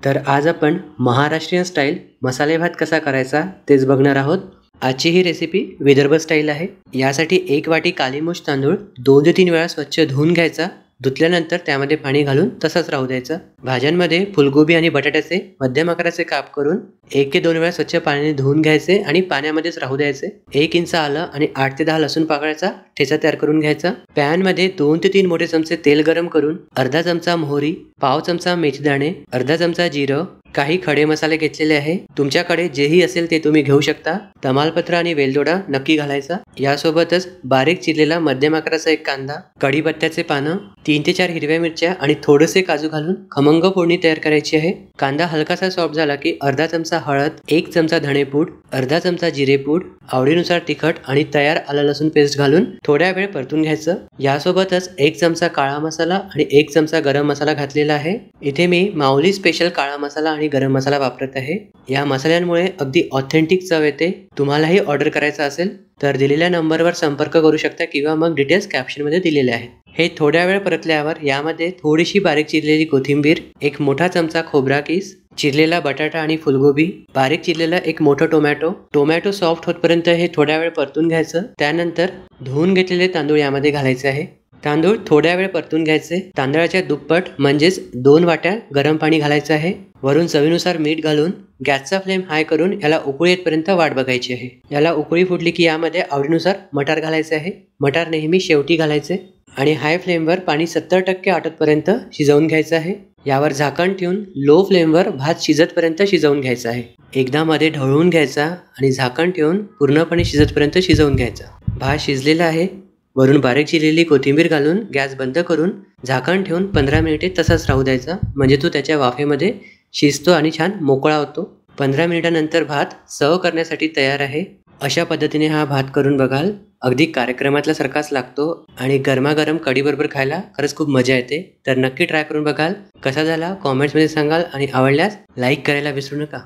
तर आज आपण महाराष्ट्रीयन स्टाईल मसाले भात कसा करायचा तेच बघणार आहोत। आजची ही रेसिपी विदर्भ स्टाईल आहे। यासाठी 1 वाटी काली मूछ तांदूळ 2 ते 3 वेळा स्वच्छ धुवून घ्यायचा। धुतल्यानंतर त्यामध्ये पाणी घालून तसंच राहू द्यायचं। भाज्यांमध्ये फुलगोबी आणि बटाट्याचे मध्यम आकाराचे काप करून 1 ते 2 वेळा स्वच्छ पाण्याने धुवून घ्यायचे आणि पाण्यामध्येच राहू द्यायचे। 1 इंच आलं आणि 8 ते 10 लसूण पाकळ्याचा ठेचा तयार करून घ्यायचा। पॅन मध्ये 2 ते 3 मोठे चमचे तेल गरम करून अर्धा चमचा मोहरी, पाव चमचा मेथीदाणे, अर्धा चमचा जिरं, काही खडे मसाले घेतलेले आहे। तुमच्याकडे जेही असेल ते तुम्ही घेऊ शकता। तमालपत्र आणि वेलदोडा नक्की घालायचा। यासोबतच बारीक चिरलेला मध्यम आकाराचा 1 कांदा, कढीपत्त्याचे पानं, 3 ते 4 हिरव्या मिरच्या आणि थोडेसे काजू घालून खमंग फोडणी तयार करायची आहे। कांदा हलकासा सॉफ्ट झाला की अर्धा चमचा हळद, 1 चमचा धणेपूड, अर्धा चमचा जिरेपूड, आवडीनुसार तिखट आणि तयार आलं लसूण पेस्ट घालून थोड्या वेळ परतून घ्यायचं। यासोबतच 1 चमचा काळा मसाला आणि 1 चमचा गरम मसाला घातलेला आहे। इथे मी माऊली स्पेशल काळा मसाला आणि गरम मसाला वापरत आहे। या मसाल्यांमुळे अगदी ऑथेंटिक चव येते। तुम्हालाही ऑर्डर करायचा असेल तर दिलेल्या नंबरवर संपर्क करू शकता किंवा मग डिटेल्स कॅप्शन मध्ये दिलेले आहेत। हे थोड्या वेळ परतल्यावर यामध्ये थोडीशी बारीक चिरलेली कोथिंबीर, 1 मोठा चमचा खोबरा किस, चिरलेला बटाटा आणि फुलगोबी, बारीक चिरलेला 1 मोठा टोमॅटो सॉफ्ट होतपर्यंत हे थोड्या वेळ परतून घ्यायचं। त्यानंतर धुवून घेतलेले तांदूळ यामध्ये घालायचे आहे। तांदूळ थोड्या वेळ परतून घ्यायचे। तांदळाच्या दुप्पट म्हणजेच 2 वाट्या गरम पाणी घालायचं आहे। वरून चवीनुसार मीठ घालून गॅसचा फ्लेम हाय करून याला उकळी येतपर्यंत वाट बघायची आहे। याला उकळी फुटली की यामध्ये आवडीनुसार मटार घालायचे आहे। मटार नेहमी शेवटी घालायचे आणि हाय फ्लेमवर पाणी 70% आटतपर्यंत शिजवून घ्यायचं आहे। यावर झाकण ठेवून लो फ्लेमवर भात शिजतपर्यंत शिजवून घ्यायचा आहे। एकदा मध्ये ढवळून घ्यायचा आणि झाकण ठेवून पूर्णपणे शिजतपर्यंत शिजवून घ्यायचा। भात शिजलेला आहे। वरून बारीक चिरलेली कोथिंबीर घालून गॅस बंद करून झाकण ठेवून 15 मिनिटे तसाच राहू द्यायचा, म्हणजे तो त्याच्या वाफेमध्ये शिजतो आणि छान मोकळा होतो। 15 मिनिटांनंतर भात सर्व करण्यासाठी तयार आहे। अशा पद्धतीने हा भात करून बघाल, अगदी कार्यक्रमातल्या सारखाच लागतो आणि गरमागरम कढी बरोबर खायला खरंच खूप मजा येते। तर नक्की ट्राय करून बघाल। कसा झाला कॉमेंट्स मध्ये सांगाल आणि आवडल्यास लाईक करायला विसरू नका।